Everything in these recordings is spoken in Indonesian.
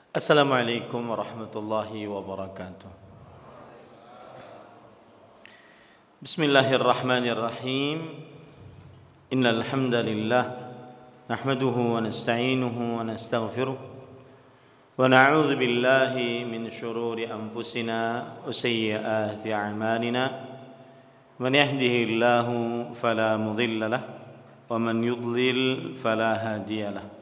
Assalamualaikum warahmatullahi wabarakatuh. Bismillahirrahmanirrahim. Innal hamdalillah nahmaduhu wa nasta'inuhu wa nastaghfiruh wa na'udzu billahi min shururi anfusina wa sayyiati a'malina. Man yahdihillahu fala mudilla lahu wa man yudlil fala hadiya lahu.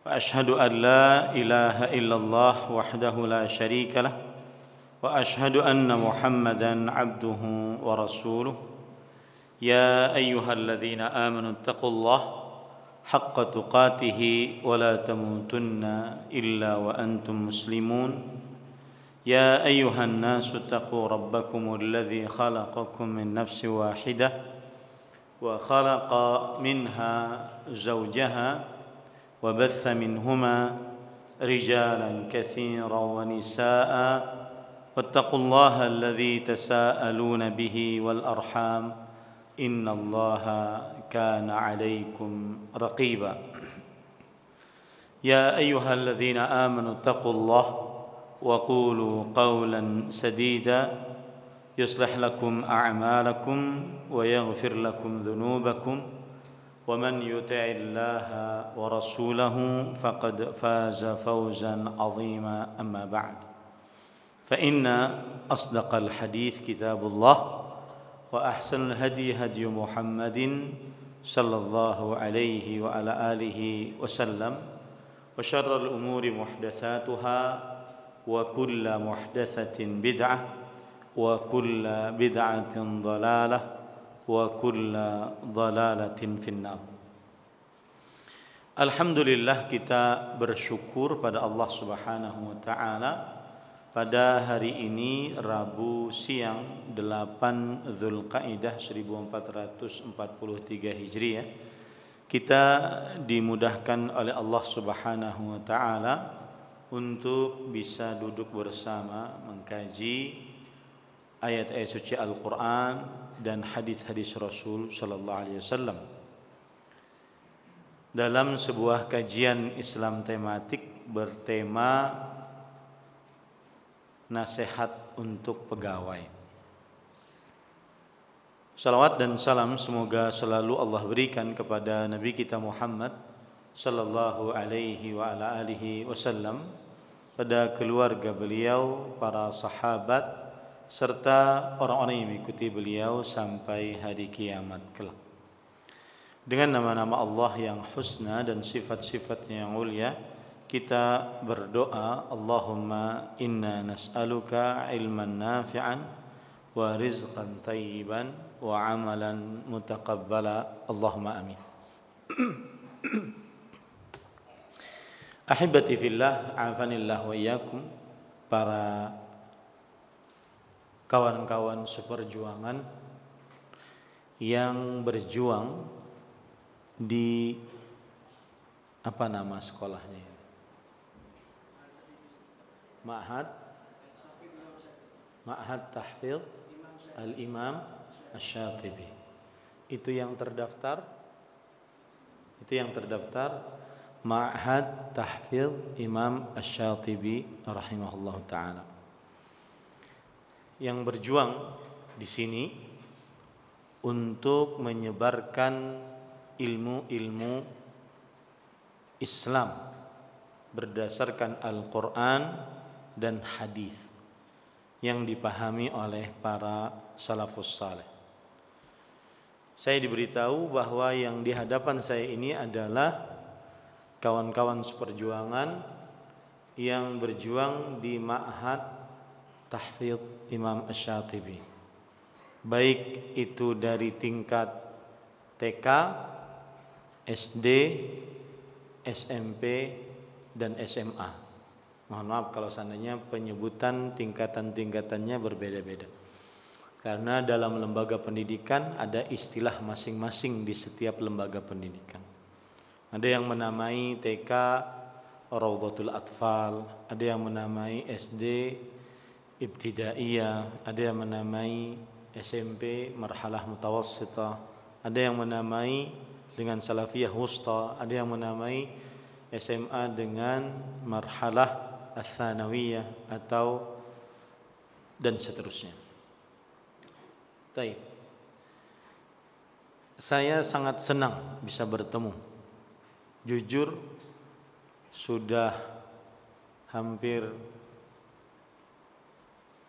وأشهد أن لا إله إلا الله وحده لا شريك له وأشهد أن محمدًا عبده ورسوله يا أيها الذين آمنوا اتقوا الله حق تقاته ولا تموتن إلا وأنتم مسلمون يا أيها الناس اتقوا ربكم الذي خلقكم من نفس واحدة وخلق منها زوجها وبث منهما رجالا كثيرا ونساء واتقوا الله الذي تساءلون به والأرحام إن الله كان عليكم رقيبا يا أيها الذين آمنوا اتقوا الله وقولوا قولا سديدا يصلح لكم أعمالكم ويغفر لكم ذنوبكم ومن يطع الله ورسوله فقد فاز فوزا عظيما أما بعد فإن أصدق الحديث كتاب الله وأحسن الهدي هدي محمد صلى الله عليه وعلى آله وسلم وشر الأمور محدثاتها وكل محدثة بدعة وكل بدعة ضلالة wa kulla dhalalatin finnar. Alhamdulillah, kita bersyukur pada Allah Subhanahu wa taala pada hari ini Rabu siang 8 Dzulqa'dah 1443 Hijriah. Kita dimudahkan oleh Allah Subhanahu wa taala untuk bisa duduk bersama mengkaji ayat-ayat suci Al-Qur'an dan hadis-hadis Rasul sallallahu alaihi wasallam dalam sebuah kajian Islam tematik bertema nasihat untuk pegawai. Salawat dan salam semoga selalu Allah berikan kepada Nabi kita Muhammad sallallahu alaihi wa ala alihi wasallam, pada keluarga beliau, para sahabat, serta orang-orang yang mengikuti beliau sampai hari kiamat kelak. Dengan nama-nama Allah yang husna dan sifat-sifatnya yang mulia, kita berdoa, Allahumma inna nas'aluka ilman nafi'an wa rizqan tayyiban wa amalan mutaqabbala. Allahumma amin. Ahibati fillah, afanillah wa iyyakum, para kawan-kawan seperjuangan yang berjuang di apa nama sekolahnya? Ma'had Tahfidz Al-Imam Asy-Syatibi. Itu yang terdaftar Ma'had Tahfidz Imam Asy-Syatibi rahimahullahu taala, yang berjuang di sini untuk menyebarkan ilmu-ilmu Islam berdasarkan Al-Quran dan hadis yang dipahami oleh para salafus saleh. Saya diberitahu bahwa yang di hadapan saya ini adalah kawan-kawan seperjuangan yang berjuang di Ma'had Tahfidz Imam Asy-Syatibi, baik itu dari tingkat TK, SD, SMP, dan SMA. Mohon maaf kalau seandainya penyebutan tingkatan-tingkatannya berbeda-beda, karena dalam lembaga pendidikan ada istilah masing-masing di setiap lembaga pendidikan. Ada yang menamai TK Raudhatul Atfal, ada yang menamai SD Ibtidaiyah, ada yang menamai SMP Marhalah Mutawassitah, ada yang menamai dengan Salafiyah Wusta, ada yang menamai SMA dengan marhalah ats-tsanawiyah atau dan seterusnya. Baik. Saya sangat senang bisa bertemu. Jujur sudah hampir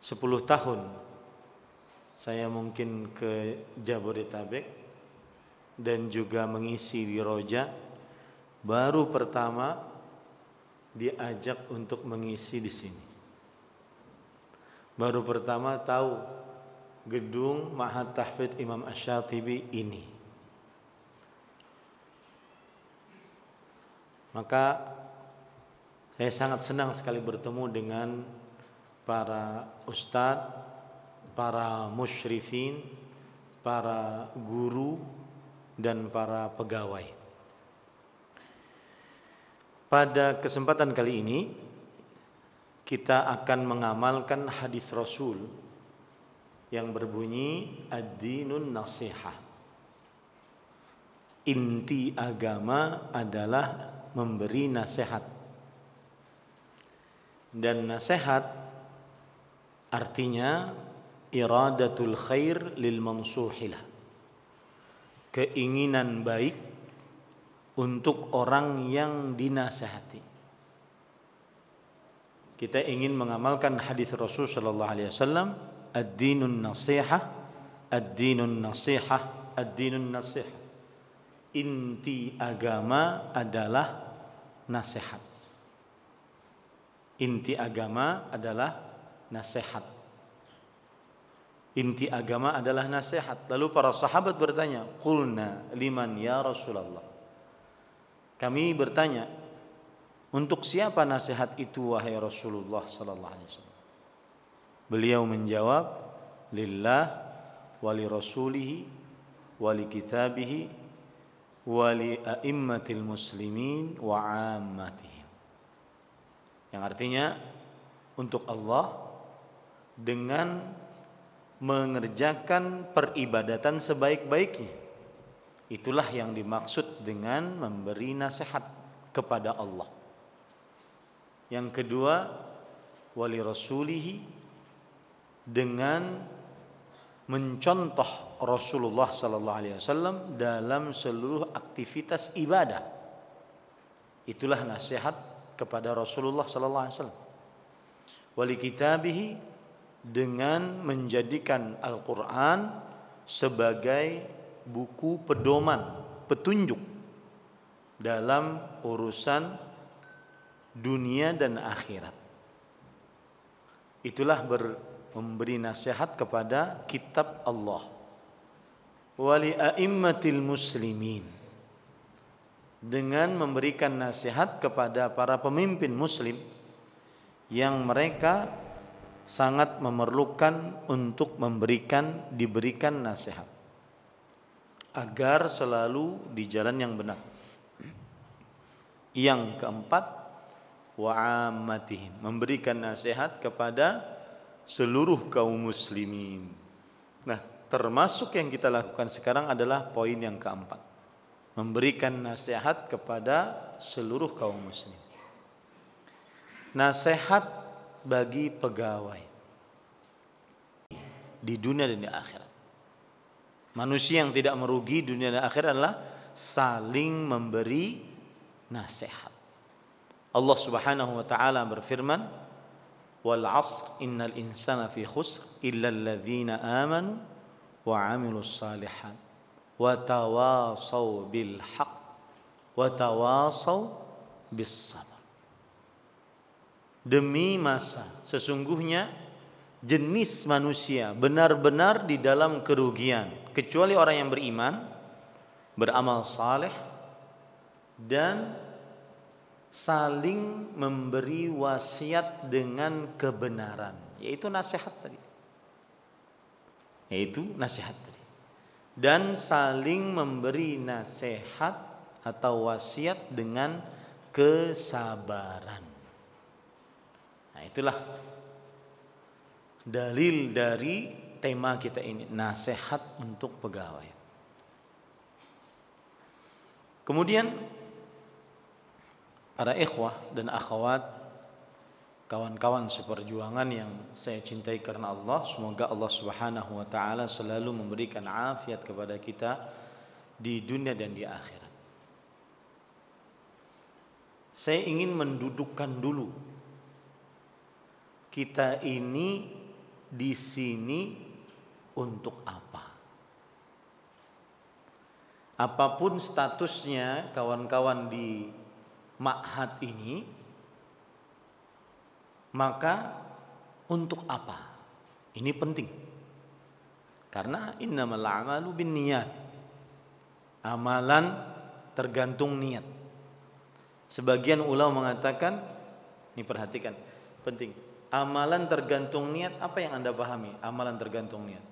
10 tahun saya mungkin ke Jabodetabek dan juga mengisi di Roja. Baru pertama diajak untuk mengisi di sini. Baru pertama tahu gedung Ma'had Tahfidz Imam Asy-Syatibi ini. Maka saya sangat senang sekali bertemu dengan para ustadz, para musyrifin, para guru, dan para pegawai. Pada kesempatan kali ini kita akan mengamalkan hadis Rasul yang berbunyi ad-dinun nasihah. Inti agama adalah memberi nasihat. Dan nasihat artinya iradatul khair lil mansuhilah. Keinginan baik untuk orang yang dinasihati. Kita ingin mengamalkan hadis Rasul sallallahu alaihi wasallam, ad-dinun nasihah, ad-dinun nasihah, ad-dinun nasihah. Inti agama adalah nasihat. Inti agama adalah nasihat. Inti agama adalah nasihat. Lalu para sahabat bertanya, "Qulna liman ya Rasulullah?" Kami bertanya, untuk siapa nasihat itu wahai Rasulullah sallallahu alaihi wasallam? Beliau menjawab, lillah wa li rasulihi wa li kitabihi wa li a'immatil muslimin wa 'ammatihim. Yang artinya untuk Allah dengan mengerjakan peribadatan sebaik-baiknya. Itulah yang dimaksud dengan memberi nasihat kepada Allah. Yang kedua, wali rasulihi, dengan mencontoh Rasulullah sallallahu alaihi wasallam dalam seluruh aktivitas ibadah. Itulah nasihat kepada Rasulullah sallallahu alaihi wasallam. Wali kitabihi, dengan menjadikan Al-Qur'an sebagai buku pedoman, petunjuk dalam urusan dunia dan akhirat. Itulah memberi nasihat kepada kitab Allah. Wali a'immatil muslimin, dengan memberikan nasihat kepada para pemimpin muslim yang mereka sangat memerlukan untuk diberikan nasihat agar selalu di jalan yang benar. Yang keempat, wa'ammatihim, memberikan nasihat kepada seluruh kaum muslimin. Nah, termasuk yang kita lakukan sekarang adalah poin yang keempat, memberikan nasihat kepada seluruh kaum muslim. Nasihat bagi pegawai di dunia dan di akhirat. Manusia yang tidak merugi dunia dan akhirat adalah saling memberi nasihat. Allah Subhanahu wa taala berfirman, "Wal 'asr innal insana fi khusr illa alladzina amanu wa 'amilus shalihat wa tawasaw bil haqq wa tawasaw bis sabr." Demi masa, sesungguhnya jenis manusia benar-benar di dalam kerugian, kecuali orang yang beriman, beramal saleh, dan saling memberi wasiat dengan kebenaran, yaitu nasihat tadi. Dan saling memberi nasihat atau wasiat dengan kesabaran. Nah, itulah dalil dari tema kita ini, nasihat untuk pegawai. Kemudian para ikhwah dan akhwat, kawan-kawan seperjuangan yang saya cintai karena Allah, semoga Allah Subhanahu wa taala selalu memberikan afiat kepada kita di dunia dan di akhirat. Saya ingin mendudukkan dulu kita ini di sini untuk apa? Apapun statusnya kawan-kawan di ma'had ini, maka untuk apa? Ini penting. Karena innamal a'malu binniyat. Amalan tergantung niat. Sebagian ulama mengatakan, ini perhatikan, penting. Amalan tergantung niat, apa yang Anda pahami? Amalan tergantung niat.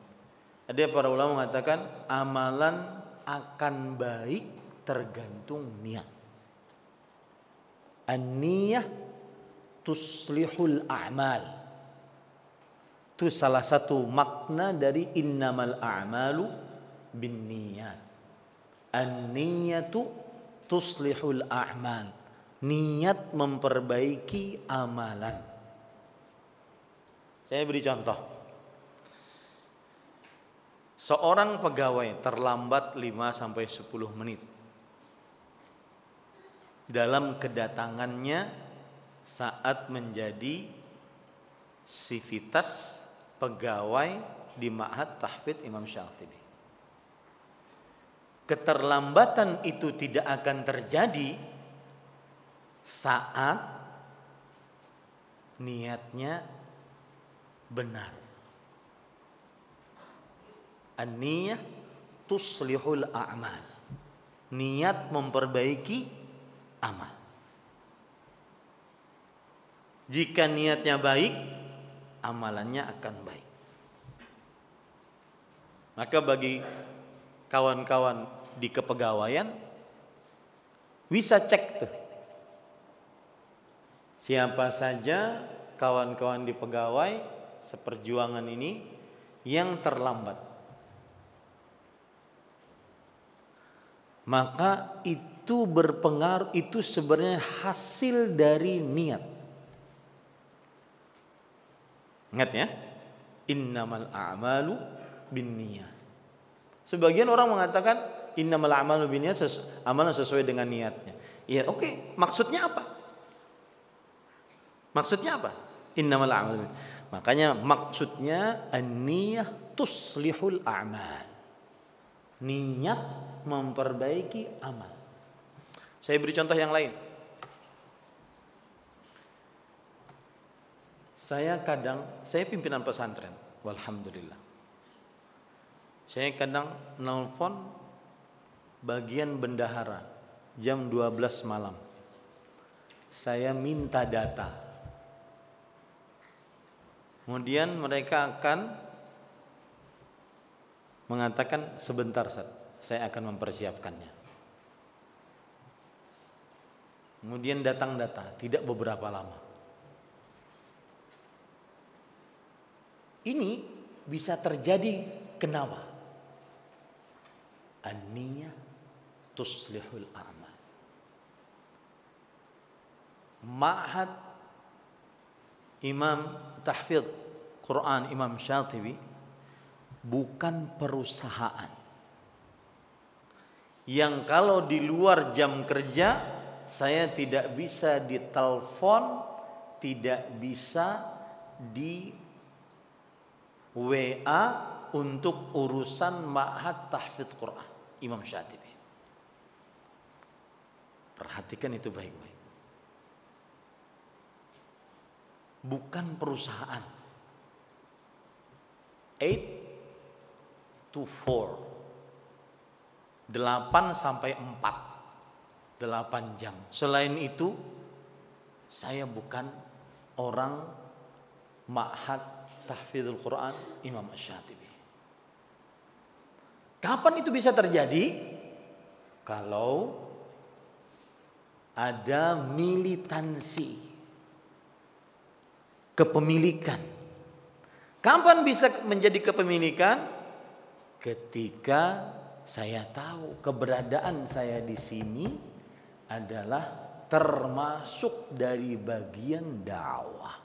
Ada para ulama mengatakan amalan akan baik tergantung niat. An-niyah tuslihul a'mal. Itu salah satu makna dari innamal a'malu binniyat. An-niyatu tuslihul a'mal. Niat memperbaiki amalan. Saya beri contoh. Seorang pegawai terlambat 5-10 menit dalam kedatangannya saat menjadi sivitas pegawai di Ma'had Tahfidz Imam Syatibi. Keterlambatan itu tidak akan terjadi saat niatnya benar. An-niyah tuslihul a'mal. Niat memperbaiki amal. Jika niatnya baik, amalannya akan baik. Maka bagi kawan-kawan di kepegawaian bisa cek tuh. Siapa saja kawan-kawan di pegawai seperjuangan ini yang terlambat. Maka itu berpengaruh, itu sebenarnya hasil dari niat. Ingat ya, innamal a'malu binniyat. Sebagian orang mengatakan innamal a'malu binniyat, amalan sesuai dengan niatnya. Iya, oke. Maksudnya apa? Maksudnya apa? Innamal a'malu binniyat. Makanya maksudnya an-niyah tuslihul a'mal. Niat memperbaiki amal. Saya beri contoh yang lain. Saya pimpinan pesantren, walhamdulillah. Saya kadang nelpon bagian bendahara jam 12 malam. Saya minta data. Kemudian mereka akan mengatakan sebentar Ustaz, saya akan mempersiapkannya. Kemudian datang data, tidak beberapa lama. Ini bisa terjadi kenapa? An-niyah tuslihul a'mal. Ma'had Imam Tahfidz Quran Imam Syatibi bukan perusahaan yang kalau di luar jam kerja saya tidak bisa ditelepon, tidak bisa di WA untuk urusan Ma'had Tahfidz Quran Imam Syatibi. Perhatikan itu baik-baik. Bukan perusahaan. 8 to 4. 8 sampai 4. 8 jam. Selain itu saya bukan orang Ma'had Tahfidzul Quran Imam Syatibi. Kapan itu bisa terjadi? Kalau ada militansi kepemilikan. Kapan bisa menjadi kepemilikan? Ketika saya tahu keberadaan saya di sini adalah termasuk dari bagian dakwah.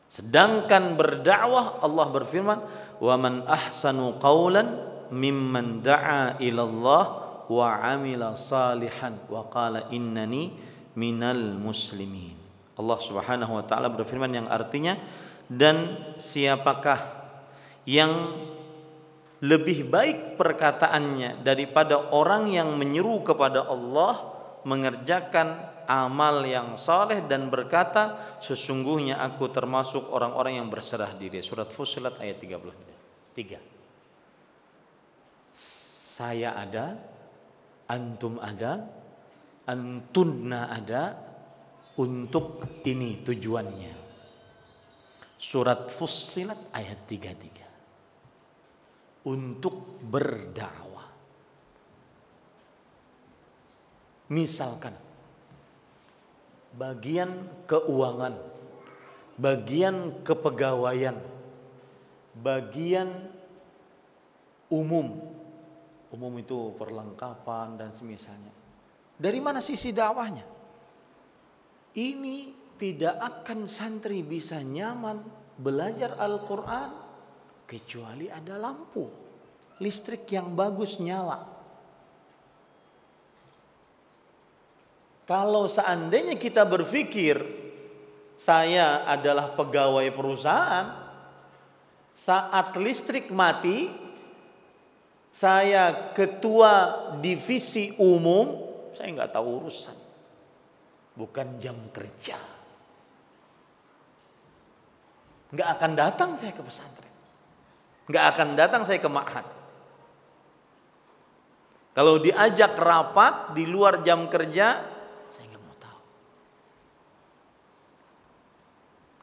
Sedangkan berdakwah Allah berfirman, "Wa man ahsanu qawlan mimman da'a ila Allah wa 'amila salihan wa qala innani minal muslimin." Allah Subhanahu wa taala berfirman yang artinya, dan siapakah yang lebih baik perkataannya daripada orang yang menyeru kepada Allah, mengerjakan amal yang saleh dan berkata, sesungguhnya aku termasuk orang-orang yang berserah diri. Surat Fussilat ayat 33. Saya ada, antum ada, antunna ada, untuk ini tujuannya. Surat Fussilat ayat 33. Untuk berdakwah. Misalkan bagian keuangan, bagian kepegawaian, bagian umum itu perlengkapan dan semisalnya. Dari mana sisi dakwahnya? Ini tidak akan santri bisa nyaman belajar Al-Quran kecuali ada lampu, listrik yang bagus nyala. Kalau seandainya kita berpikir saya adalah pegawai perusahaan, saat listrik mati, saya ketua divisi umum, saya nggak tahu urusan, bukan jam kerja, nggak akan datang saya ke pesantren, nggak akan datang saya ke ma'had. Kalau diajak rapat di luar jam kerja, saya nggak mau tahu.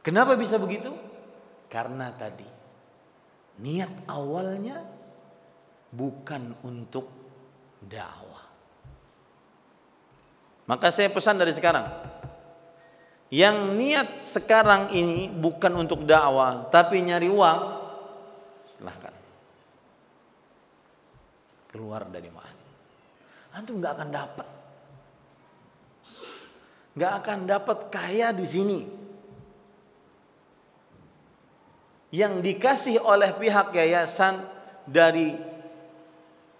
Kenapa bisa begitu? Karena tadi niat awalnya bukan untuk dakwah. Maka saya pesan dari sekarang, yang niat sekarang ini bukan untuk dakwah tapi nyari uang, silahkan keluar dari ma'had. Antum nggak akan dapat. Nggak akan dapat kaya di sini. Yang dikasih oleh pihak yayasan dari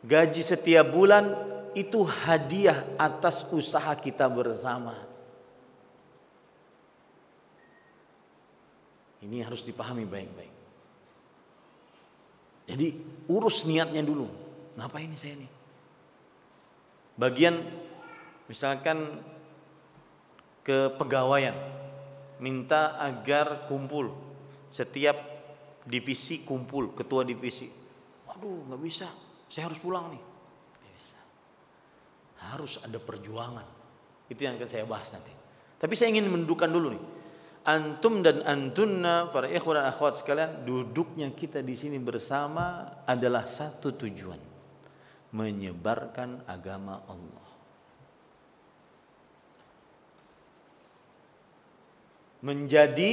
gaji setiap bulan itu hadiah atas usaha kita bersama. Ini harus dipahami baik-baik. Jadi urus niatnya dulu. Ngapain saya nih? Bagian misalkan kepegawaian, minta agar kumpul setiap divisi, kumpul ketua divisi. Waduh, nggak bisa, saya harus pulang nih. Nggak bisa. Harus ada perjuangan. Itu yang akan saya bahas nanti. Tapi saya ingin mendudukan dulu nih. Antum dan antunna, para ikhwan dan akhwat sekalian, duduknya kita di sini bersama adalah satu tujuan: menyebarkan agama Allah. Menjadi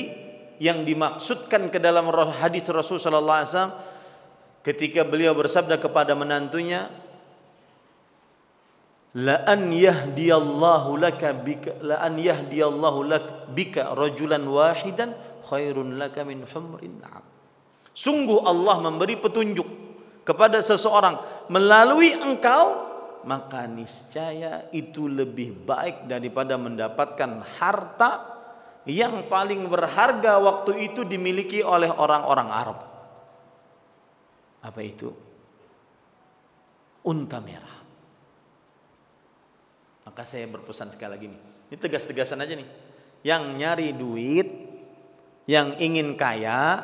yang dimaksudkan ke dalam hadis Rasul sallallahu alaihi wasallam ketika beliau bersabda kepada menantunya, la an yahdiyallahu laka bika rajulan wahidan khairun laka min humrin na'am. Sungguh Allah memberi petunjuk kepada seseorang melalui engkau, maka niscaya itu lebih baik daripada mendapatkan harta yang paling berharga waktu itu dimiliki oleh orang-orang Arab. Apa itu? Unta merah. Maka saya berpesan sekali lagi nih, ini tegas-tegasan aja nih. Yang nyari duit, yang ingin kaya,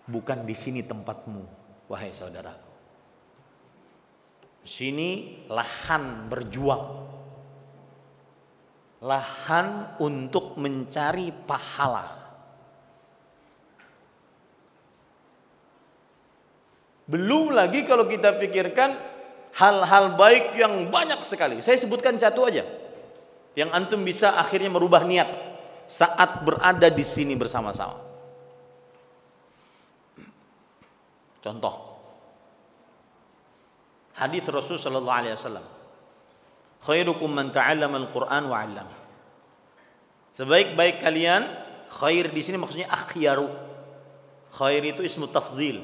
bukan di sini tempatmu, wahai saudaraku. Sini lahan berjuang, lahan untuk mencari pahala. Belum lagi kalau kita pikirkan hal-hal baik yang banyak sekali. Saya sebutkan satu aja yang antum bisa akhirnya merubah niat saat berada di sini bersama-sama. Contoh hadis Rasul sallallahu alaihi wasallam, khairukum man ta'allama al-Qur'an wa 'allama. Sebaik-baik kalian, khair di sini maksudnya akhyaru. Khair itu ismu tafdhil.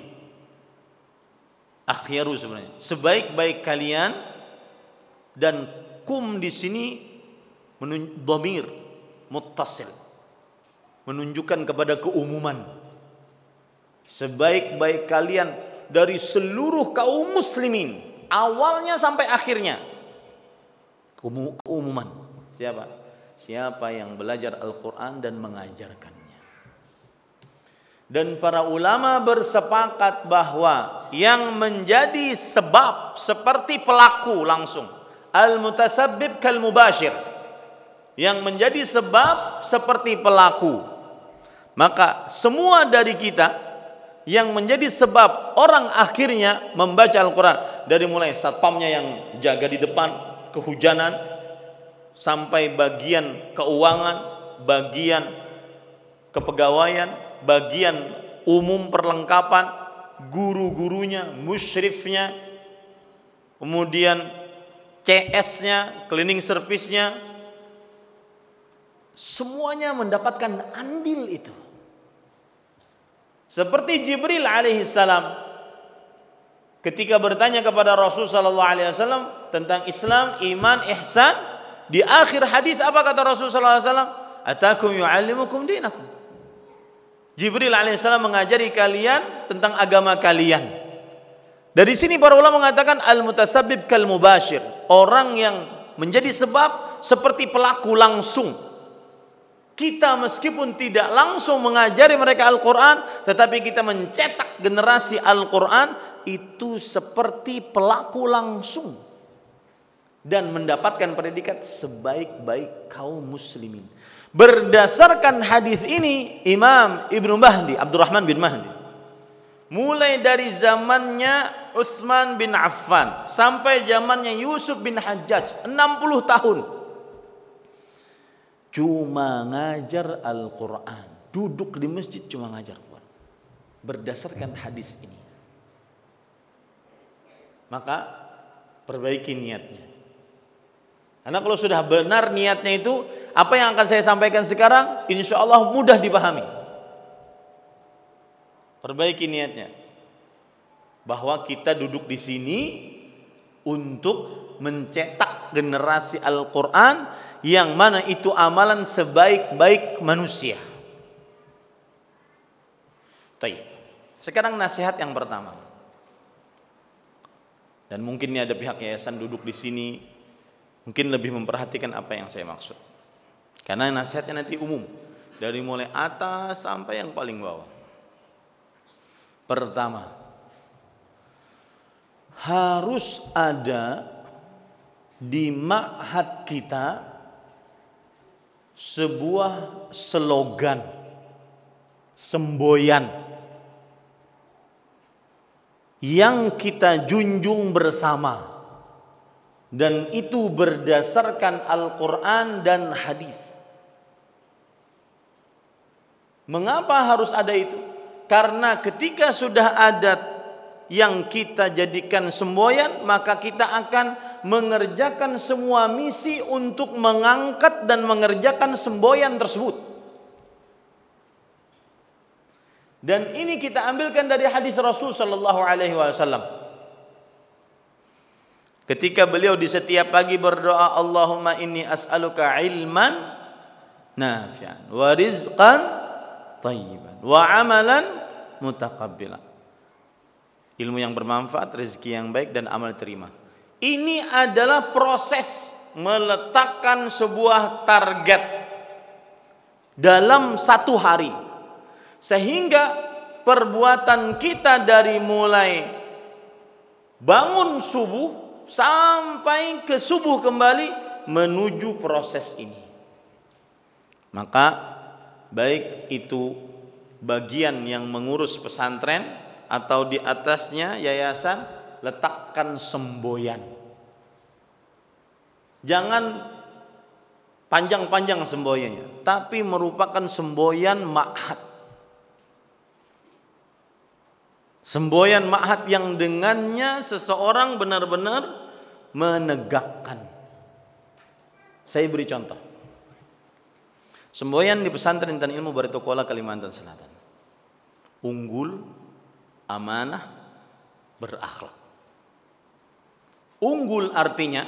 Akhyaru sebenarnya. Sebaik-baik kalian, dan kum di sini dhamir muttasil, menunjukkan kepada keumuman. Sebaik-baik kalian dari seluruh kaum muslimin, awalnya sampai akhirnya. Keumuman. Siapa? Siapa yang belajar Al-Quran dan mengajarkannya. Dan para ulama bersepakat bahwa yang menjadi sebab seperti pelaku langsung, al-mutasabbib kal mubashir, yang menjadi sebab seperti pelaku, maka semua dari kita yang menjadi sebab orang akhirnya membaca Al-Quran, dari mulai satpamnya yang jaga di depan kehujanan, sampai bagian keuangan, bagian kepegawaian, bagian umum perlengkapan, guru-gurunya, musyrifnya, kemudian CS-nya, cleaning service-nya, semuanya mendapatkan andil itu. Seperti Jibril alaihissalam ketika bertanya kepada Rasul sallallahu alaihi wasallam tentang Islam, iman, ihsan, di akhir hadis apa kata Rasul sallallahu alaihi wasallam? Atakum yu'allimukum dinakum. Jibril alaihissalam mengajari kalian tentang agama kalian. Dari sini para ulama mengatakan al-mutasabbib kal mubashir, orang yang menjadi sebab seperti pelaku langsung. Kita meskipun tidak langsung mengajari mereka Al-Quran, tetapi kita mencetak generasi Al-Quran itu seperti pelaku langsung, dan mendapatkan predikat sebaik-baik kaum muslimin. Berdasarkan hadis ini, Imam Ibnu Mahdi, Abdurrahman bin Mahdi, mulai dari zamannya Utsman bin Affan sampai zamannya Yusuf bin Hajjaj, 60 tahun cuma ngajar Al-Quran, duduk di masjid cuma ngajar Quran, berdasarkan hadis ini. Maka perbaiki niatnya. Karena kalau sudah benar niatnya itu, apa yang akan saya sampaikan sekarang insya Allah mudah dipahami. Perbaiki niatnya, bahwa kita duduk di sini untuk mencetak generasi Al-Quran, yang mana itu amalan sebaik-baik manusia. Baik. Sekarang nasihat yang pertama. Dan mungkin ini ada pihak yayasan duduk di sini, mungkin lebih memperhatikan apa yang saya maksud. Karena nasihatnya nanti umum, dari mulai atas sampai yang paling bawah. Pertama, harus ada di ma'had kita sebuah slogan, semboyan yang kita junjung bersama, dan itu berdasarkan Al-Quran dan hadis. Mengapa harus ada itu? Karena ketika sudah ada yang kita jadikan semboyan, maka kita akan mengerjakan semua misi untuk mengangkat dan mengerjakan semboyan tersebut. Dan ini kita ambilkan dari hadis Rasul sallallahu alaihi wasallam. Ketika beliau di setiap pagi berdoa, Allahumma inni as'aluka ilman nafi'an wa rizqan thayyiban wa amalan mutaqabbilan. Ilmu yang bermanfaat, rezeki yang baik, dan amal terima. Ini adalah proses meletakkan sebuah target dalam satu hari, sehingga perbuatan kita dari mulai bangun subuh sampai ke subuh kembali menuju proses ini. Maka baik itu bagian yang mengurus pesantren atau di atasnya yayasan, letakkan semboyan. Jangan panjang-panjang semboyannya, tapi merupakan semboyan ma'had. Semboyan ma'had yang dengannya seseorang benar-benar menegakkan Saya beri contoh. Semboyan di pesantren Intan Ilmu Barito Kuala Kalimantan Selatan. Unggul, amanah, berakhlak. Unggul artinya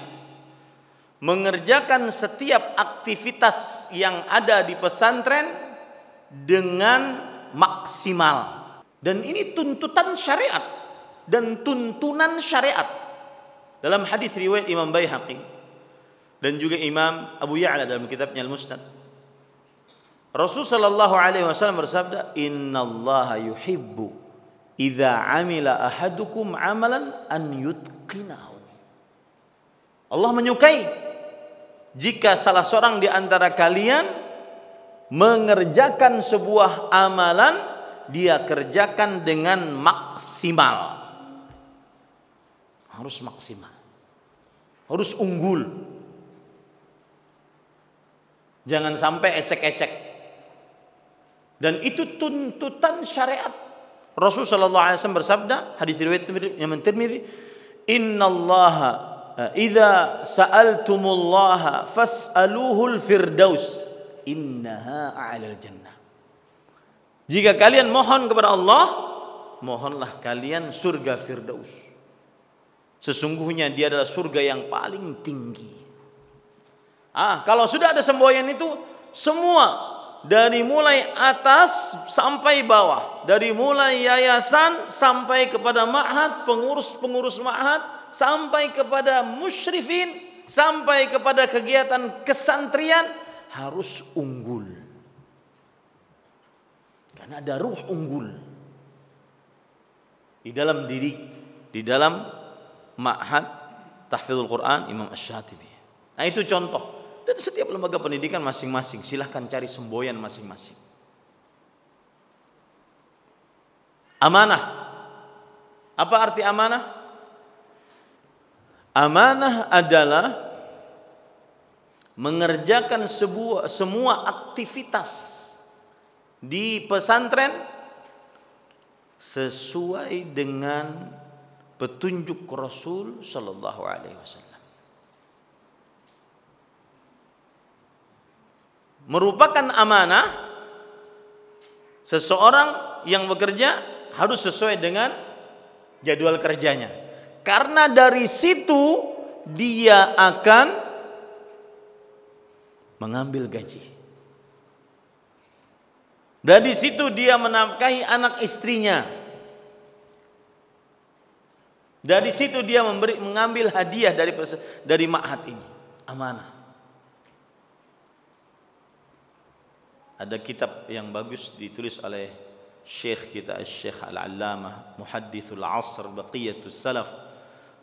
mengerjakan setiap aktivitas yang ada di pesantren dengan maksimal. Dan ini tuntutan syariat dan tuntunan syariat. Dalam hadis riwayat Imam Baihaqi dan juga Imam Abu Ya'la dalam kitabnya Al-Musnad, Rasulullah sallallahu alaihi wasallam bersabda, "Innallaha yuhibbu idza amila ahadukum amalan an yutqinahu." Allah menyukai jika salah seorang di antara kalian mengerjakan sebuah amalan, dia kerjakan dengan maksimal. Harus maksimal. Harus unggul. Jangan sampai ecek-ecek. Dan itu tuntutan syariat. Rasulullah sallallahu alaihi wasallam bersabda, hadis riwayat Imam Tirmidzi, "Innallaha idza sa'altumullaha fas'aluhul firdaus, innaha 'alal jannah." Jika kalian mohon kepada Allah, mohonlah kalian surga Firdaus. Sesungguhnya dia adalah surga yang paling tinggi. Kalau sudah ada semboyan itu, semua dari mulai atas sampai bawah, dari mulai yayasan sampai kepada ma'had, pengurus-pengurus ma'had, sampai kepada musyrifin, sampai kepada kegiatan kesantrian, harus unggul. Karena ada ruh unggul di dalam diri, di dalam ma'had tahfidzul Quran Imam Asy-Syatibi. Nah, itu contoh. Dan setiap lembaga pendidikan masing-masing silahkan cari semboyan masing-masing. Amanah. Apa arti amanah? Amanah adalah mengerjakan semua aktivitas di pesantren sesuai dengan petunjuk Rasul sallallahu alaihi wasallam. Merupakan amanah seseorang yang bekerja harus sesuai dengan jadwal kerjanya. Karena dari situ dia akan mengambil gaji. Dari situ dia menafkahi anak istrinya. Dari situ dia mengambil hadiah dari ma'had ini. Amanah. Ada kitab yang bagus ditulis oleh Syekh kita, Syekh Al-Allamah Muhaddithul Asr Baqiyatus Salaf,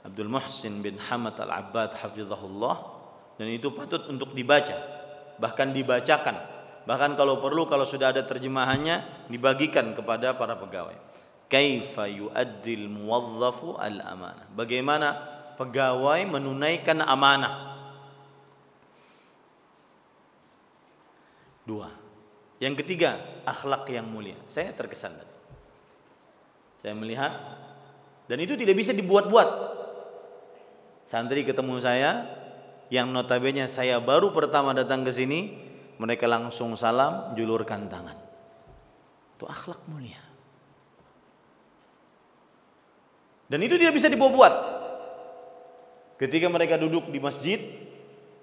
Abdul Muhsin bin Hamad Al-Abbad hafizahullah, dan itu patut untuk dibaca, bahkan dibacakan. Bahkan kalau perlu, kalau sudah ada terjemahannya, dibagikan kepada para pegawai. Kaifa yu'addil muwadzafu al-amanah. Bagaimana pegawai menunaikan amanah. 2. Yang ketiga, akhlak yang mulia. Saya terkesan tadi. Saya melihat, dan itu tidak bisa dibuat-buat. Santri ketemu saya, yang notabene saya baru pertama datang ke sini, mereka langsung salam, julurkan tangan. Itu akhlak mulia. Dan itu tidak bisa dibuat-buat. Ketika mereka duduk di masjid,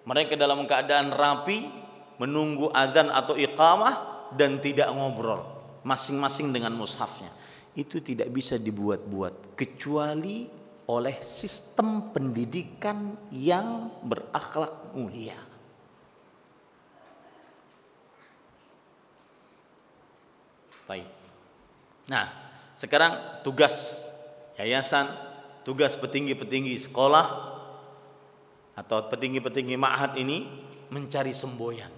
mereka dalam keadaan rapi, menunggu azan atau iqamah, dan tidak ngobrol. Masing-masing dengan mushafnya. Itu tidak bisa dibuat-buat. Kecuali oleh sistem pendidikan yang berakhlak mulia. Nah, sekarang tugas yayasan, tugas petinggi-petinggi sekolah atau petinggi-petinggi ma'had ini mencari semboyan.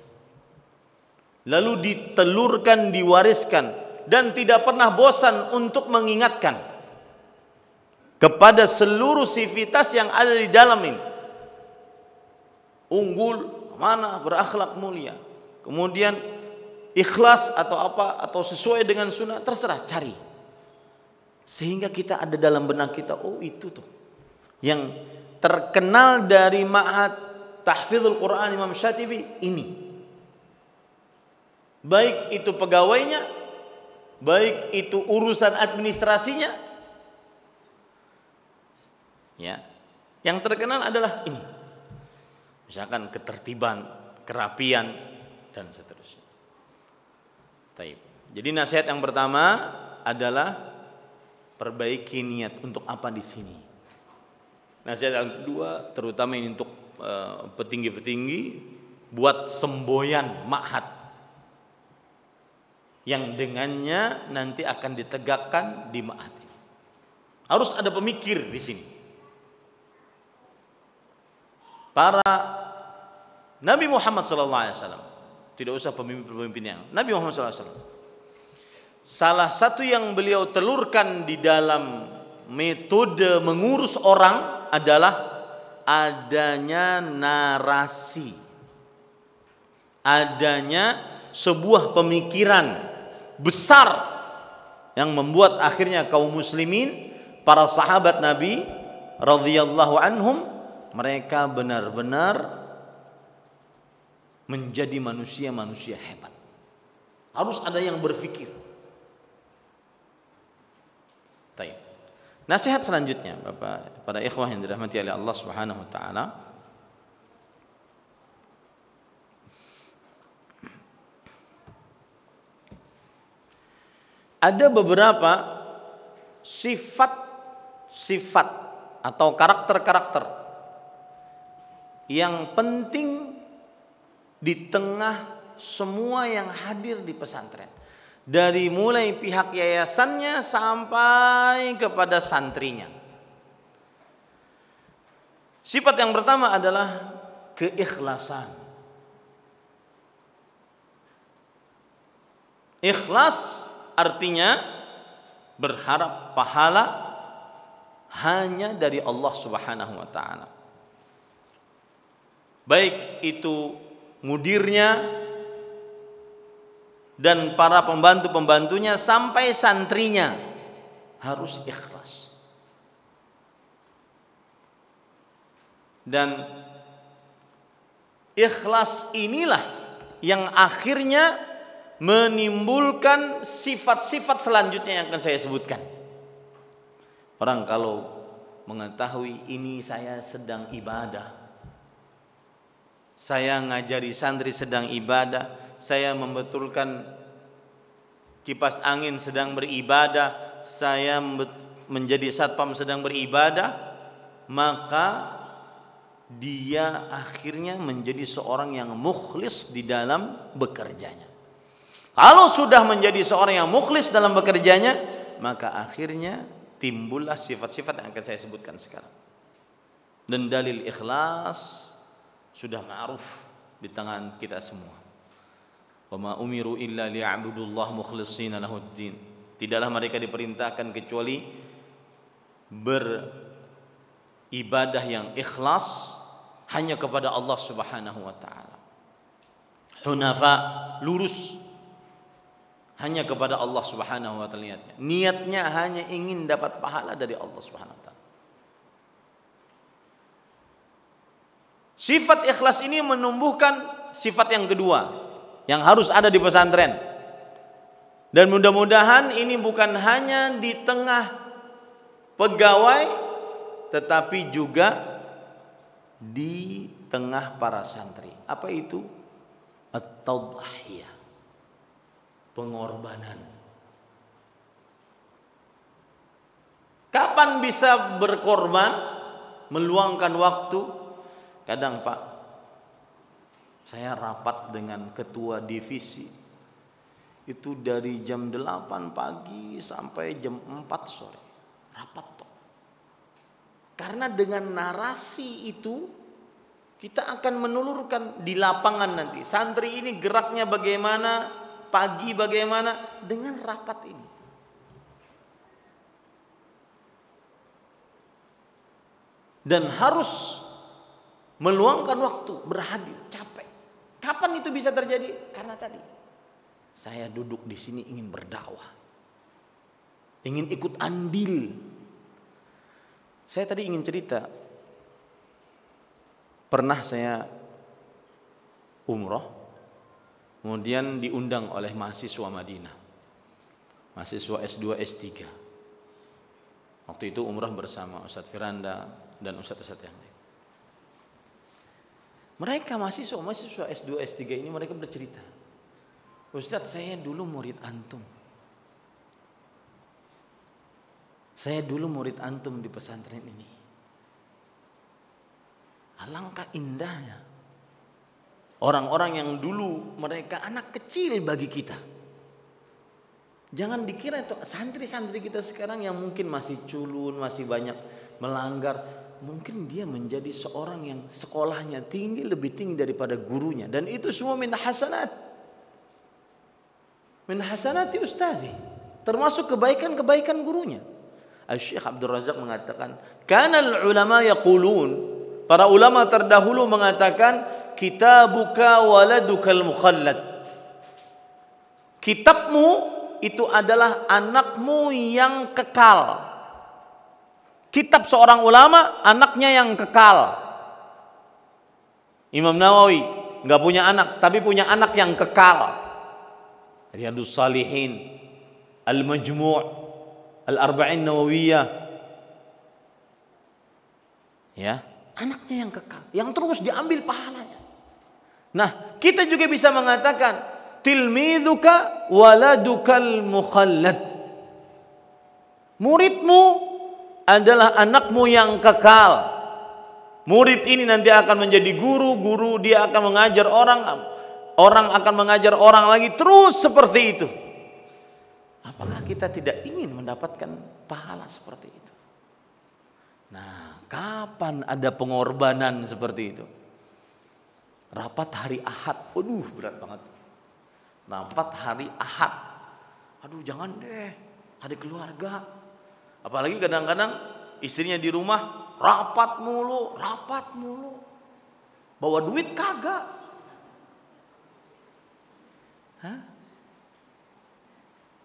Lalu ditelurkan, diwariskan, dan tidak pernah bosan untuk mengingatkan kepada seluruh sivitas yang ada di dalam ini. Unggul, amanah, berakhlak mulia. Kemudian ikhlas atau apa, atau sesuai dengan sunnah, terserah, cari. Sehingga kita ada dalam benak kita, oh itu tuh yang terkenal dari ma'had tahfidzul Quran Imam Syatibi ini. Baik itu pegawainya, baik itu urusan administrasinya. Ya. Yang terkenal adalah ini. Misalkan ketertiban, kerapian dan seterusnya. Taib. Jadi nasihat yang pertama adalah perbaiki niat untuk apa di sini. Nasihat yang kedua, terutama ini untuk petinggi-petinggi, buat semboyan ma'had yang dengannya nanti akan ditegakkan di ma'had ini. Harus ada pemikir di sini. Para Nabi Muhammad SAW, tidak usah pemimpin-pemimpin yang Nabi Muhammad SAW, salah satu yang beliau telurkan di dalam metode mengurus orang adalah adanya narasi, adanya sebuah pemikiran besar yang membuat akhirnya kaum muslimin, para sahabat Nabi radhiyallahu anhum, mereka benar-benar menjadi manusia-manusia hebat. Harus ada yang berpikir. Baik. Nasihat selanjutnya, Bapak, pada ikhwah yang dirahmati oleh Allah Subhanahu wa taala. Ada beberapa sifat-sifat atau karakter-karakter yang penting di tengah semua yang hadir di pesantren. Dari mulai pihak yayasannya sampai kepada santrinya. Sifat yang pertama adalah keikhlasan. Ikhlas artinya berharap pahala hanya dari Allah Subhanahu wa taala. Baik itu mudirnya dan para pembantu-pembantunya sampai santrinya harus ikhlas. Dan ikhlas inilah yang akhirnya menimbulkan sifat-sifat selanjutnya yang akan saya sebutkan. Orang kalau mengetahui ini saya sedang ibadah, saya ngajari santri sedang ibadah, saya membetulkan kipas angin sedang beribadah, saya menjadi satpam sedang beribadah, maka dia akhirnya menjadi seorang yang mukhlis di dalam bekerjanya. Kalau sudah menjadi seorang yang mukhlis dalam bekerjanya, maka akhirnya timbullah sifat-sifat yang akan saya sebutkan sekarang. Dan dalil ikhlas sudah ma'ruf di tangan kita semua. Wa ma umiru illa liya'budullaha mukhlishina lahuddin. Tidaklah mereka diperintahkan kecuali beribadah yang ikhlas hanya kepada Allah Subhanahu wa taala. Hunafa, lurus hanya kepada Allah Subhanahu wa taala. Niatnya hanya ingin dapat pahala dari Allah Subhanahu wa taala. Sifat ikhlas ini menumbuhkan sifat yang kedua yang harus ada di pesantren. Dan mudah-mudahan ini bukan hanya di tengah pegawai, tetapi juga di tengah para santri. Apa itu? At-tadhiyah, pengorbanan. Kapan bisa berkorban, meluangkan waktu? Kadang Pak, saya rapat dengan ketua divisi itu dari jam 8 pagi sampai jam 4 sore. Rapat toh. Karena dengan narasi itu kita akan menulurkan di lapangan nanti. Santri ini geraknya bagaimana, pagi bagaimana dengan rapat ini. Dan harus meluangkan waktu, berhadir, capek. Kapan itu bisa terjadi? Karena tadi saya duduk di sini ingin berdakwah, ingin ikut andil. Saya tadi ingin cerita, pernah saya umroh, kemudian diundang oleh mahasiswa Madinah, mahasiswa S2, S3. Waktu itu umrah bersama Ustadz Firanda dan Ustadz-Ustadz yang lain. Mereka mahasiswa S2, S3 ini mereka bercerita, Ustadz, saya dulu murid antum. Saya dulu murid antum di pesantren ini. Alangkah indahnya. Orang-orang yang dulu mereka anak kecil bagi kita. Jangan dikira itu santri-santri kita sekarang yang mungkin masih culun, masih banyak melanggar. Mungkin dia menjadi seorang yang sekolahnya tinggi, lebih tinggi daripada gurunya. Dan itu semua min hasanat. Min hasanati ustadhi. Termasuk kebaikan-kebaikan gurunya. Syekh Abdul Razak mengatakan, kanal ulama yaqulun, para ulama terdahulu mengatakan, kitabuka waladukal mukhallad. Kitabmu itu adalah anakmu yang kekal. Kitab seorang ulama, anaknya yang kekal. Imam Nawawi nggak punya anak, tapi punya anak yang kekal. Riyadhus Shalihin, Al-Majmu', Al-Arba'in Nawawiyah. Ya, anaknya yang kekal, yang terus diambil pahalanya. Nah, kita juga bisa mengatakan tilmidzuka waladukal mukhallad. Muridmu adalah anakmu yang kekal. Murid ini nanti akan menjadi guru, guru dia akan mengajar orang, orang akan mengajar orang lagi, terus seperti itu. Apakah kita tidak ingin mendapatkan pahala seperti itu? Nah, kapan ada pengorbanan seperti itu? Rapat hari Ahad, waduh berat banget. Rapat hari Ahad, aduh jangan deh, hari keluarga. Apalagi kadang-kadang istrinya di rumah, rapat mulu. Bawa duit kagak. Hah?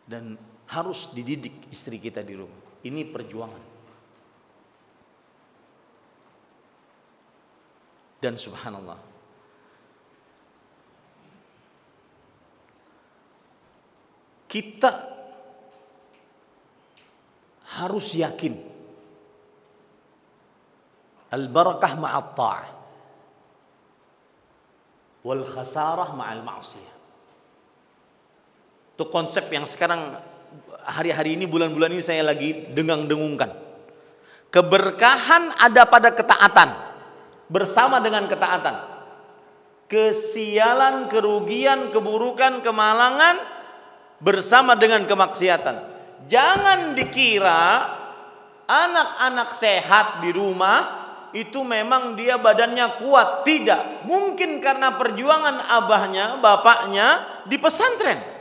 Dan harus dididik istri kita di rumah. Ini perjuangan. Dan subhanallah, kita harus yakin al-barakah ma'at ta'ah wal khasarah ma'al ma'siyah. Itu konsep yang sekarang hari-hari ini, bulan-bulan ini saya lagi dengung-dengungkan. Keberkahan ada pada ketaatan, bersama dengan ketaatan. Kesialan, kerugian, keburukan, kemalangan bersama dengan kemaksiatan. Jangan dikira anak-anak sehat di rumah itu memang dia badannya kuat. Tidak, mungkin karena perjuangan abahnya, bapaknya di pesantren.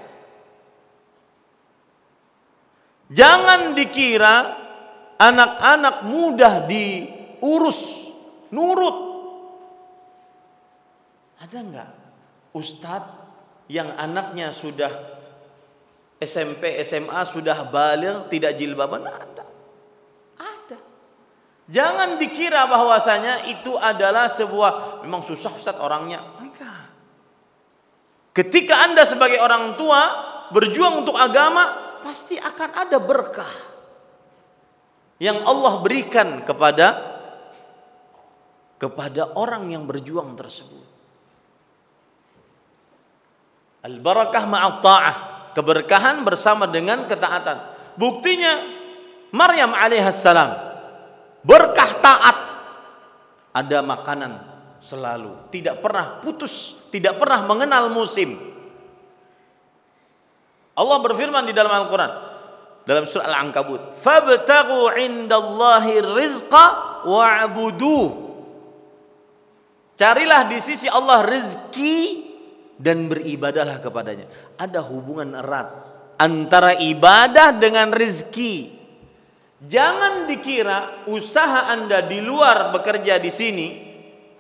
Jangan dikira anak-anak mudah diurus, nurut. Ada enggak ustadz yang anaknya sudah SMP, SMA, sudah baligh, tidak jilbaban? Ada. Jangan dikira bahwasanya itu adalah sebuah, memang susah ustadz orangnya. Enggak. Ketika Anda sebagai orang tua berjuang untuk agama, pasti akan ada berkah yang Allah berikan kepada orang yang berjuang tersebut. Al-barakah ma'at ta'ah, keberkahan bersama dengan ketaatan. Buktinya Maryam alaihissalam berkah taat, ada makanan selalu, tidak pernah putus, tidak pernah mengenal musim. Allah berfirman di dalam Al-Quran, dalam surah Al-Ankabut, fabtaghu indallahi rizqa wa'buduh. Carilah di sisi Allah rezeki dan beribadahlah kepadanya. Ada hubungan erat antara ibadah dengan rezeki. Jangan dikira usaha Anda di luar bekerja di sini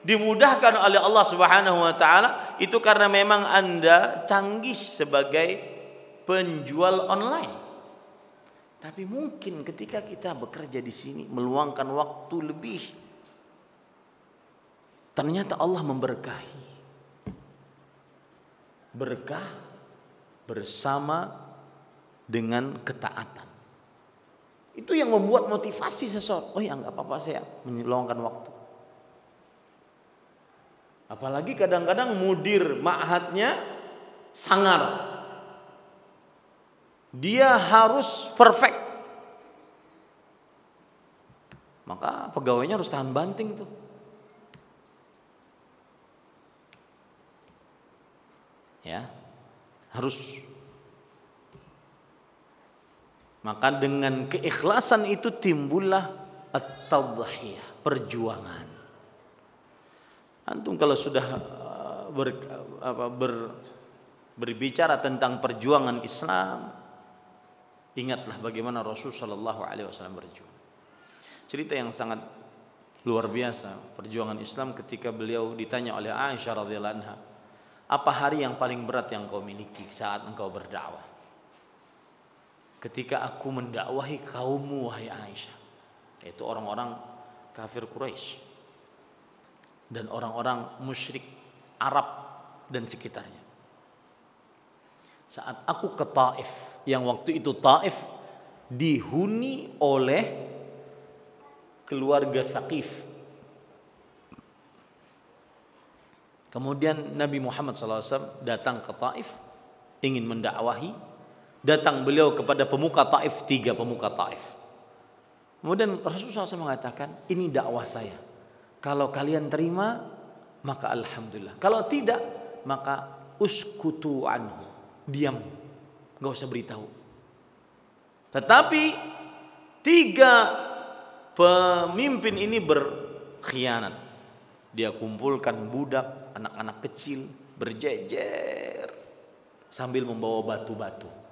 dimudahkan oleh Allah Subhanahu wa taala itu karena memang Anda canggih sebagai penjual online. Tapi mungkin ketika kita bekerja di sini meluangkan waktu lebih, ternyata Allah memberkahi. berkah bersama dengan ketaatan. Itu yang membuat motivasi seseorang. Oh ya, nggak apa-apa, saya meluangkan waktu. Apalagi kadang-kadang mudir ma'hadnya sangar. Dia harus perfect. Maka pegawainya harus tahan banting tuh. Ya, harus. Maka dengan keikhlasan itu timbullah at-tadhiyah, perjuangan. Antum kalau sudah berbicara tentang perjuangan Islam, ingatlah bagaimana Rasul sallallahu alaihi wasallam berjuang. Cerita yang sangat luar biasa perjuangan Islam ketika beliau ditanya oleh Aisyah radhiyallahu anha, apa hari yang paling berat yang kau miliki saat engkau berdakwah? Ketika aku mendakwahi kaummu wahai Aisyah, yaitu orang-orang kafir Quraisy dan orang-orang musyrik Arab dan sekitarnya. Saat aku ke Taif, yang waktu itu Taif dihuni oleh keluarga Thaqif. Kemudian Nabi Muhammad SAW datang ke Taif ingin mendakwahi. Datang beliau kepada pemuka Taif, 3 pemuka Taif. Kemudian Rasulullah SAW mengatakan, ini dakwah saya. Kalau kalian terima, maka alhamdulillah. Kalau tidak, maka uskutu anhu. Diam, gak usah beritahu. Tetapi 3 pemimpin ini berkhianat. Dia kumpulkan budak, anak-anak kecil, berjejer sambil membawa batu-batu.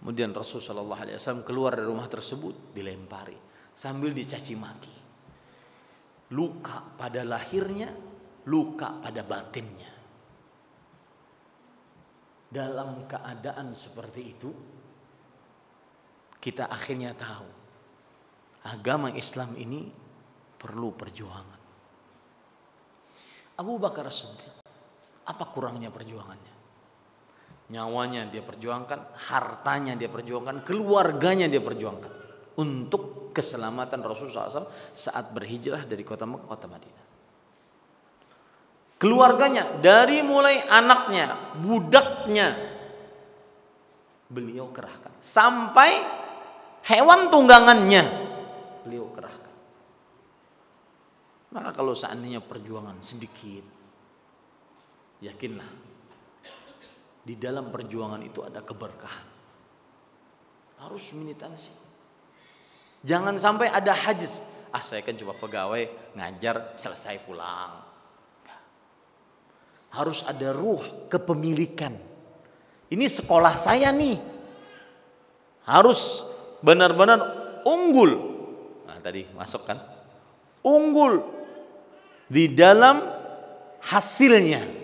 Kemudian Rasulullah SAW keluar dari rumah tersebut, dilempari sambil dicaci maki. Luka pada lahirnya, luka pada batinnya. Dalam keadaan seperti itu, kita akhirnya tahu agama Islam ini perlu perjuangan. Abu Bakar As-Siddiq, apa kurangnya perjuangannya? Nyawanya dia perjuangkan, hartanya dia perjuangkan, keluarganya dia perjuangkan untuk keselamatan Rasulullah SAW saat berhijrah dari kota Mekah ke kota Madinah. Keluarganya dari mulai anaknya, budaknya beliau kerahkan, sampai hewan tunggangannya beliau kerahkan. Maka kalau seandainya perjuangan sedikit, yakinlah di dalam perjuangan itu ada keberkahan. Harus militansi. Jangan sampai ada hajiz. Saya kan cuma pegawai, ngajar, selesai pulang. Harus ada ruh kepemilikan. Ini sekolah saya nih. Harus benar-benar unggul. Nah tadi masuk kan? Unggul di dalam hasilnya.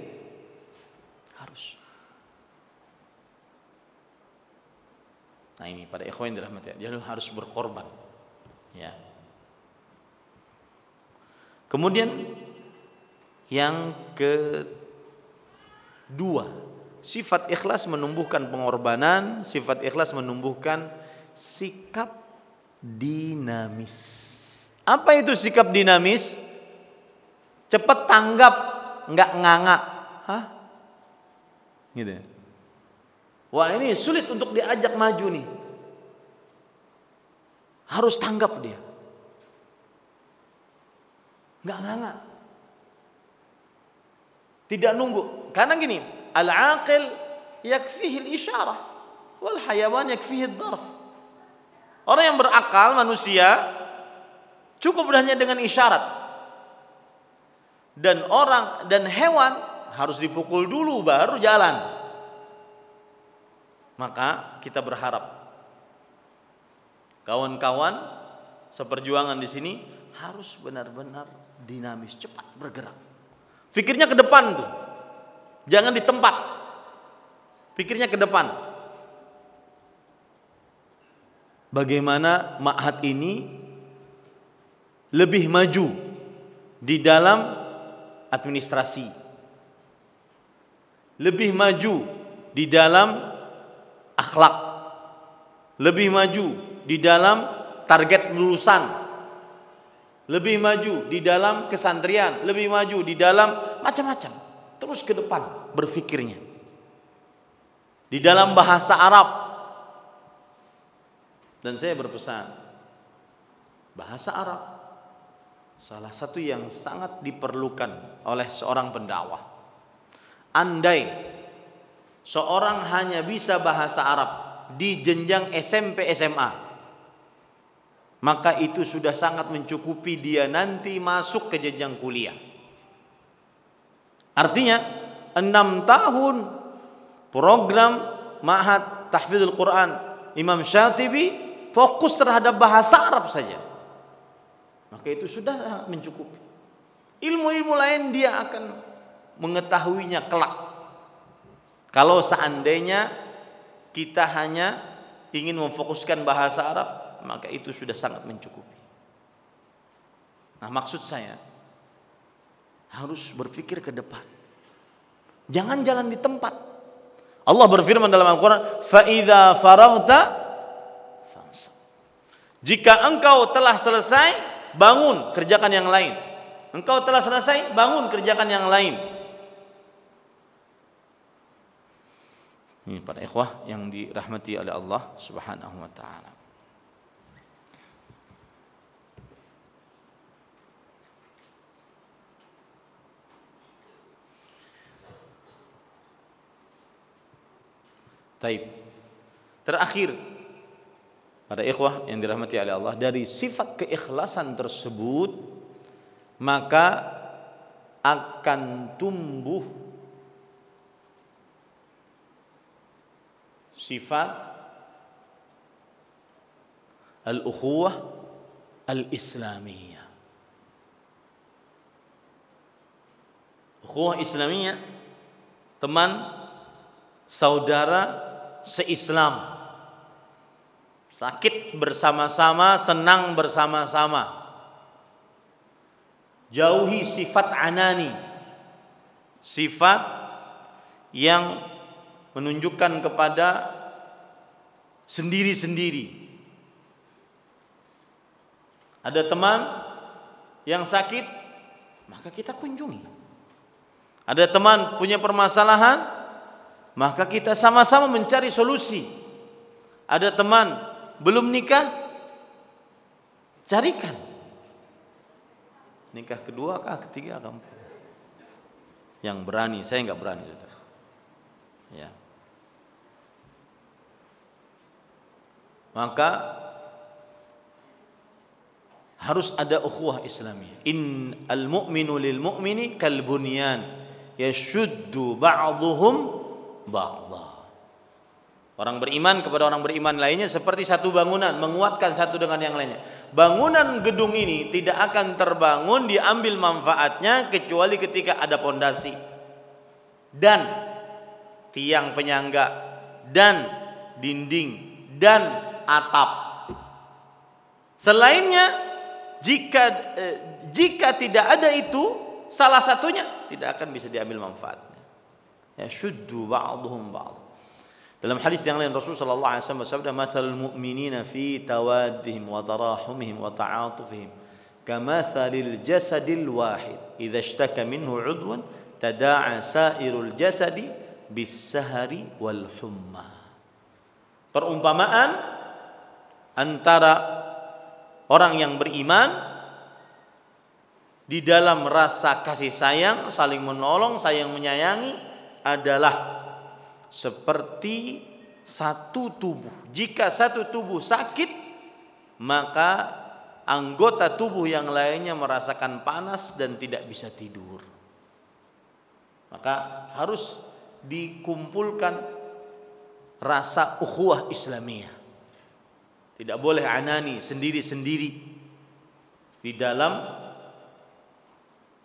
Nah ini pada ikhwan dirahmati, dia harus berkorban. Ya. Kemudian yang kedua, sifat ikhlas menumbuhkan pengorbanan, sifat ikhlas menumbuhkan sikap dinamis. Apa itu sikap dinamis? Cepat tanggap, enggak nganga. Hah? Gitu ya. Wah ini sulit untuk diajak maju nih. Harus tanggap dia. Enggak nganga. Tidak nunggu. Karena gini, al-aqil yakfihi al-isyarah wal hayawan yakfihi ad-darf. Orang yang berakal manusia cukup hanya dengan isyarat. Dan orang dan hewan harus dipukul dulu baru jalan. Maka kita berharap kawan-kawan seperjuangan di sini harus benar-benar dinamis, cepat bergerak. Pikirnya ke depan tuh. Jangan di tempat. Pikirnya ke depan. Bagaimana ma'had ini lebih maju di dalam administrasi, lebih maju di dalam akhlak, lebih maju di dalam target lulusan, lebih maju di dalam kesantrian, lebih maju di dalam macam-macam. Terus ke depan berfikirnya. Di dalam bahasa Arab. Dan saya berpesan, bahasa Arab salah satu yang sangat diperlukan oleh seorang pendakwah. Andai seorang hanya bisa bahasa Arab di jenjang SMP SMA, maka itu sudah sangat mencukupi dia nanti masuk ke jenjang kuliah. Artinya 6 tahun program Ma'had Tahfidzul Quran Imam Syatibi fokus terhadap bahasa Arab saja, maka itu sudah mencukupi. Ilmu-ilmu lain dia akan mengetahuinya kelak. Kalau seandainya kita hanya ingin memfokuskan bahasa Arab, maka itu sudah sangat mencukupi. Nah, maksud saya harus berpikir ke depan. Jangan jalan di tempat. Allah berfirman dalam Al-Quran, فَإِذَا فَرَغْتَ فَانْصَبْ. Jika engkau telah selesai, bangun, kerjakan yang lain. Engkau telah selesai, bangun, kerjakan yang lain. Ini para ikhwah yang dirahmati oleh Allah Subhanahu wa ta'ala. Taib. Terakhir, para ikhwah yang dirahmati oleh Allah, dari sifat keikhlasan tersebut maka akan tumbuh sifat al-ukhuwah al-islamiyah. Ukhuwah islamiyah, teman saudara se-Islam, sakit bersama-sama, senang bersama-sama. Jauhi sifat anani, sifat yang menunjukkan kepada sendiri-sendiri. Ada teman yang sakit, maka kita kunjungi. Ada teman punya permasalahan, maka kita sama-sama mencari solusi. Ada teman belum nikah, carikan. Nikah kedua kah, ketiga kah? Yang berani, saya enggak berani. Ya. Maka harus ada ukhuwah Islamiyah. In al-mu'minu lil mu'mini kal bunyan yashuddu ba'dhuhum ba'dha. Orang beriman kepada orang beriman lainnya seperti satu bangunan, menguatkan satu dengan yang lainnya. Bangunan gedung ini tidak akan terbangun diambil manfaatnya kecuali ketika ada pondasi dan tiang penyangga dan dinding dan atap. Selainnya jika tidak ada itu, salah satunya tidak akan bisa diambil manfaatnya. Ya syuddu ba'dhum ba'd. Dalam hadis yang lain Rasul sallallahu alaihi wasallam bersabda, "Matsalul mu'minina fi tawaddihim wa tarahumihim wa ta'atufihim kamatsalil jasadil wahid. Idza ishtaka minhu 'udwan tada'a sa'irul jasadi bis-sahari wal humma." Perumpamaan antara orang yang beriman di dalam rasa kasih sayang, saling menolong, saling menyayangi adalah seperti satu tubuh. Jika satu tubuh sakit, maka anggota tubuh yang lainnya merasakan panas dan tidak bisa tidur. Maka harus dikumpulkan rasa ukhuwah Islamiyah. Tidak boleh anani sendiri-sendiri di dalam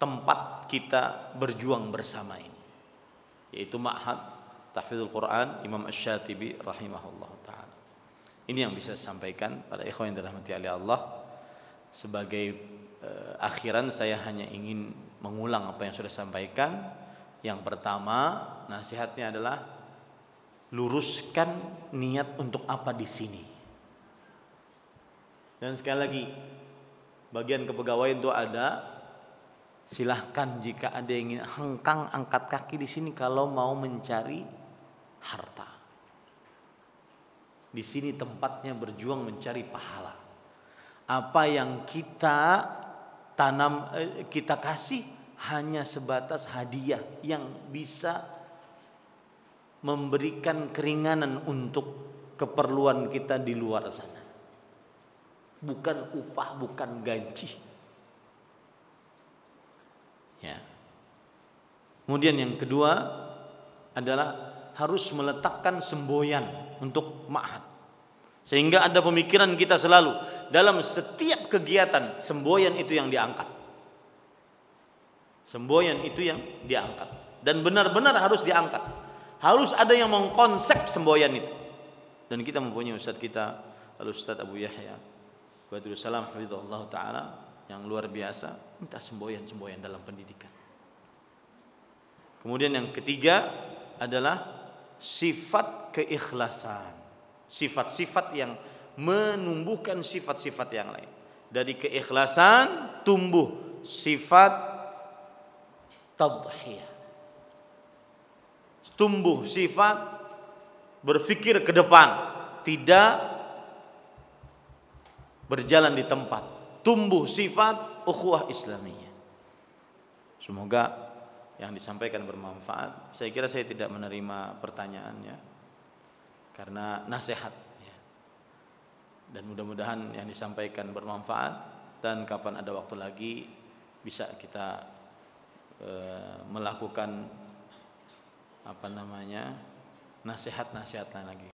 tempat kita berjuang bersama ini, yaitu Ma'had Tahfidzul Quran Imam Asy-Syatibi rahimahullah ta'ala. Ini yang bisa saya sampaikan pada ikhwan yang dirahmati oleh Allah. Sebagai akhiran saya hanya ingin mengulang apa yang sudah sampaikan. Yang pertama, nasihatnya adalah luruskan niat untuk apa di sini. Dan sekali lagi, bagian kepegawaian itu ada, silahkan jika ada yang ingin hengkang angkat kaki di sini kalau mau mencari harta. Di sini tempatnya berjuang mencari pahala. Apa yang kita tanam, kita kasih hanya sebatas hadiah yang bisa memberikan keringanan untuk keperluan kita di luar sana. Bukan upah, bukan gaji. Ya. Kemudian yang kedua adalah harus meletakkan semboyan untuk ma'had. Sehingga ada pemikiran kita selalu dalam setiap kegiatan semboyan itu yang diangkat. Semboyan itu yang diangkat dan benar-benar harus diangkat. Harus ada yang mengkonsep semboyan itu. Dan kita mempunyai ustaz kita, Al-Ustaz Abu Yahya Badrul Salam hafizahullah taala yang luar biasa, minta semboyan-semboyan dalam pendidikan. Kemudian yang ketiga adalah sifat keikhlasan. Sifat-sifat yang menumbuhkan sifat-sifat yang lain. Dari keikhlasan tumbuh sifat tadhiyah. Tumbuh sifat berpikir ke depan, tidak berjalan di tempat. Tumbuh sifat ukhuwah Islamiyah. Semoga yang disampaikan bermanfaat. Saya kira saya tidak menerima pertanyaannya karena nasihat ya. Dan mudah-mudahan yang disampaikan bermanfaat, dan kapan ada waktu lagi bisa kita melakukan nasihat-nasihat lagi.